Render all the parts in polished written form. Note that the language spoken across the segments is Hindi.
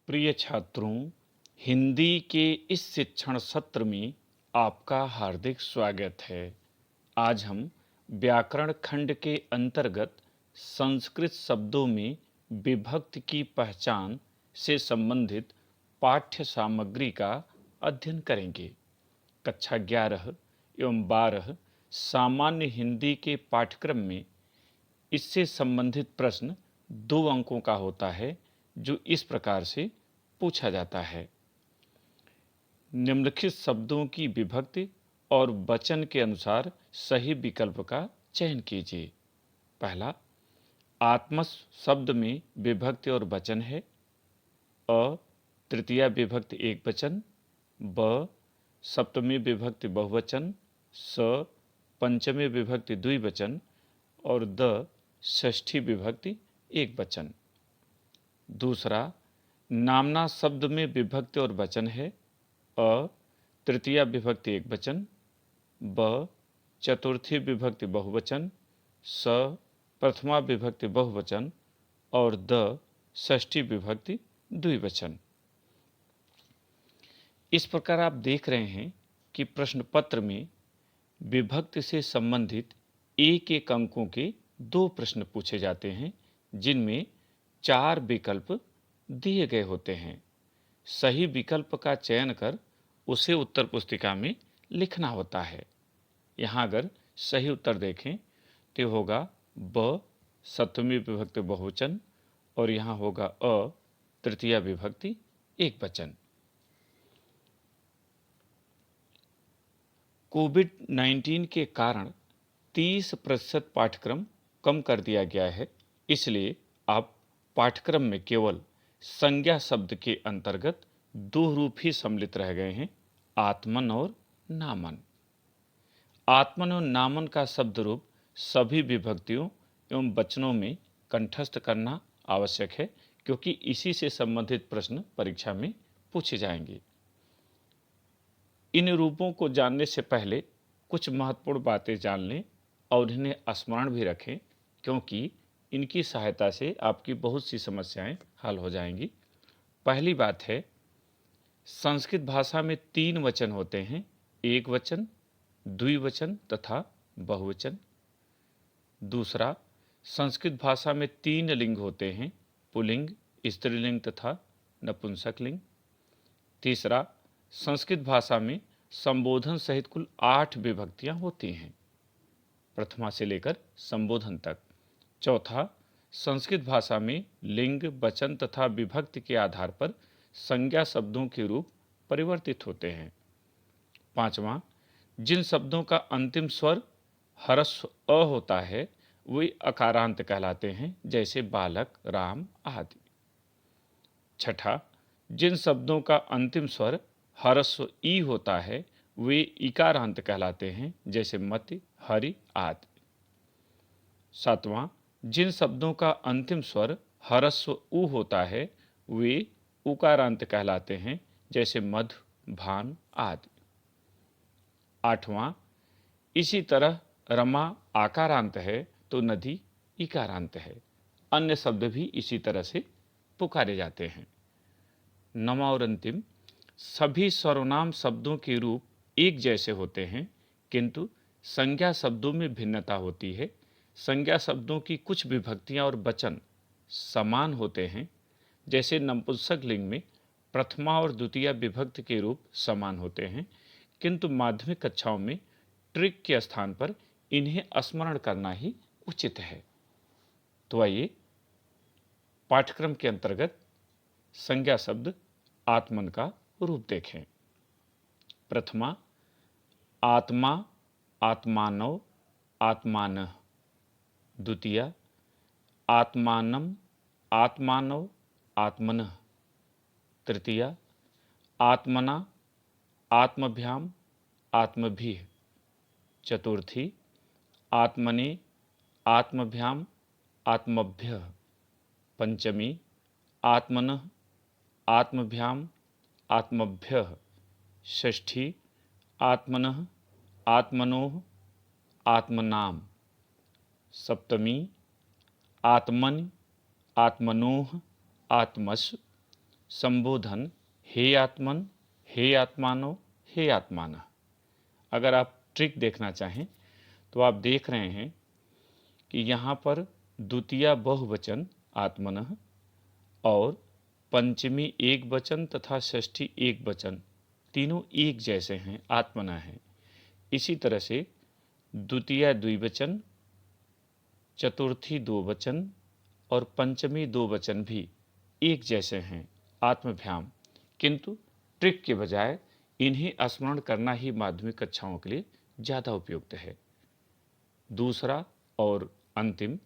प्रिय छात्रों, हिंदी के इस शिक्षण सत्र में आपका हार्दिक स्वागत है। आज हम व्याकरण खंड के अंतर्गत संस्कृत शब्दों में विभक्ति की पहचान से संबंधित पाठ्य सामग्री का अध्ययन करेंगे। कक्षा 11 एवं 12 सामान्य हिंदी के पाठ्यक्रम में इससे संबंधित प्रश्न 2 अंकों का होता है, जो इस प्रकार से पूछा जाता है। निम्नलिखित शब्दों की विभक्ति और वचन के अनुसार सही विकल्प का चयन कीजिए। पहला, आत्मस शब्द में विभक्ति और वचन है। अ तृतीया विभक्ति एक वचन, ब सप्तमी विभक्ति बहुवचन, स पंचमी विभक्ति द्विवचन और द षष्ठी विभक्ति एक वचन। दूसरा, नामना शब्द में विभक्ति और वचन है। अ तृतीया विभक्ति एक वचन, ब चतुर्थी विभक्ति बहुवचन, स प्रथमा विभक्ति बहुवचन और द षष्ठी विभक्ति द्विवचन। इस प्रकार आप देख रहे हैं कि प्रश्न पत्र में विभक्ति से संबंधित एक एक अंकों के 2 प्रश्न पूछे जाते हैं, जिनमें 4 विकल्प दिए गए होते हैं। सही विकल्प का चयन कर उसे उत्तर पुस्तिका में लिखना होता है। यहाँ अगर सही उत्तर देखें तो होगा ब सप्तमी विभक्ति बहुवचन और यहाँ होगा अ तृतीया विभक्ति एक वचन। कोविड-19 के कारण 30% पाठ्यक्रम कम कर दिया गया है, इसलिए आप पाठ्यक्रम में केवल संज्ञा शब्द के अंतर्गत 2 रूप ही सम्मिलित रह गए हैं, आत्मन और नामन। आत्मन और नामन का शब्द रूप सभी विभक्तियों एवं वचनों में कंठस्थ करना आवश्यक है, क्योंकि इसी से संबंधित प्रश्न परीक्षा में पूछे जाएंगे। इन रूपों को जानने से पहले कुछ महत्वपूर्ण बातें जान लें और इन्हें स्मरण भी रखें, क्योंकि इनकी सहायता से आपकी बहुत सी समस्याएं हल हो जाएंगी। पहली बात है, संस्कृत भाषा में 3 वचन होते हैं, एक वचन, द्विवचन तथा बहुवचन। दूसरा, संस्कृत भाषा में 3 लिंग होते हैं, पुल्लिंग, स्त्रीलिंग तथा नपुंसकलिंग। तीसरा, संस्कृत भाषा में संबोधन सहित कुल 8 विभक्तियां होती हैं, प्रथमा से लेकर संबोधन तक। चौथा, संस्कृत भाषा में लिंग, वचन तथा विभक्ति के आधार पर संज्ञा शब्दों के रूप परिवर्तित होते हैं। पांचवा, जिन शब्दों का अंतिम स्वर ह्रस्व अ होता है वे अकारांत कहलाते हैं, जैसे बालक, राम आदि। छठा, जिन शब्दों का अंतिम स्वर ह्रस्व ई होता है वे इकारांत कहलाते हैं, जैसे मति, हरि आदि। सातवां, जिन शब्दों का अंतिम स्वर ह्रस्व उ होता है वे उकारांत कहलाते हैं, जैसे मधु, भान आदि। आठवां, इसी तरह रमा आकारांत है तो नदी इकारांत है। अन्य शब्द भी इसी तरह से पुकारे जाते हैं। नवा और अंतिम, सभी सर्वनाम शब्दों के रूप एक जैसे होते हैं, किंतु संज्ञा शब्दों में भिन्नता होती है। संज्ञा शब्दों की कुछ विभक्तियां और वचन समान होते हैं, जैसे नपुंसक लिंग में प्रथमा और द्वितीया विभक्ति के रूप समान होते हैं, किंतु माध्यमिक कक्षाओं में ट्रिक के स्थान पर इन्हें स्मरण करना ही उचित है। तो आइए पाठ्यक्रम के अंतर्गत संज्ञा शब्द आत्मन का रूप देखें। प्रथमा, आत्मा, आत्मानव, आत्मानः। द्वितीया, आत्मानम, आत्मानव, आत्मनः। तृतीया, आत्मना, आत्मभ्याम, आत्मभिः। चतुर्थी, आत्मने, आत्मभ्याम, आत्मभ्यः। पंचमी, आत्मनः, आत्मभ्याम, आत्मभ्यः। षष्ठी, आत्मनः, आत्मनोः, आत्मनाम। सप्तमी, आत्मनि, आत्मनोः, आत्मसु। संबोधन हे आत्मन, हे आत्मानो, हे आत्माना। अगर आप ट्रिक देखना चाहें तो आप देख रहे हैं कि यहाँ पर द्वितीया बहुवचन आत्मनः और पंचमी एक वचन तथा षष्ठी एक वचन तीनों एक जैसे हैं, आत्मना है। इसी तरह से द्वितीया द्विवचन, चतुर्थी दो वचन और पंचमी दो वचन भी एक जैसे हैं, आत्मभ्याम। किंतु ट्रिक के बजाय इन्हें स्मरण करना ही माध्यमिक कक्षाओं के लिए ज़्यादा उपयुक्त है। दूसरा और अंतिम,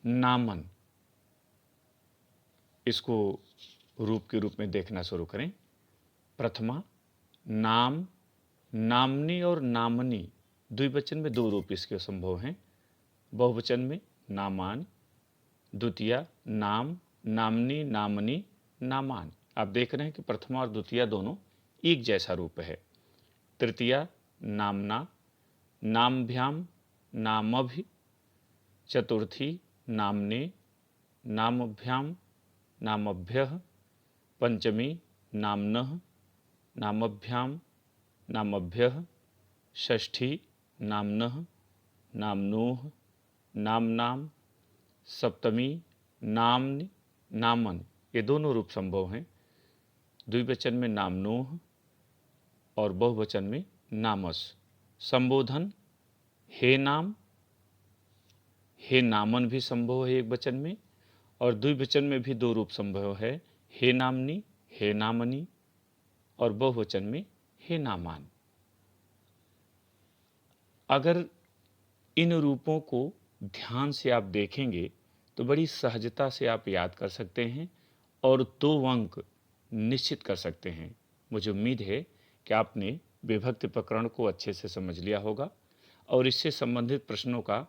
नामन। इसको रूप के रूप में देखना शुरू करें। प्रथमा नाम, नामनी और नामनी, द्विवचन में दो रूप इसके संभव हैं। बहुवचन में नामान। द्वितीया नाम, नामनी, नामनी, नामान। आप देख रहे हैं कि प्रथमा और द्वितीया दोनों एक जैसा रूप है। तृतीया नामना, नामभ्याम, नामभि। चतुर्थी नामने, नामभ्याम, नामभ्यः। पंचमी नामनः, नामभ्याम, नामभ्यः। षष्ठी नामनः, नामनोः, नामनाम। सप्तमी नामनि, नामन। ये दोनों रूप संभव हैं। द्विवचन में नामनोः और बहुवचन में नामस। संबोधन हे नाम, हे नामन भी संभव है एक वचन में, और द्विवचन में भी दो रूप संभव है, हे नामनी, हे नामनी, और बहुवचन में हे नामान। अगर इन रूपों को ध्यान से आप देखेंगे तो बड़ी सहजता से आप याद कर सकते हैं और 2 अंक निश्चित कर सकते हैं। मुझे उम्मीद है कि आपने विभक्ति प्रकरण को अच्छे से समझ लिया होगा और इससे संबंधित प्रश्नों का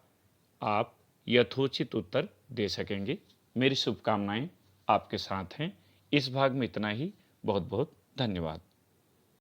आप यथोचित उत्तर दे सकेंगे। मेरी शुभकामनाएं आपके साथ हैं। इस भाग में इतना ही। बहुत बहुत धन्यवाद।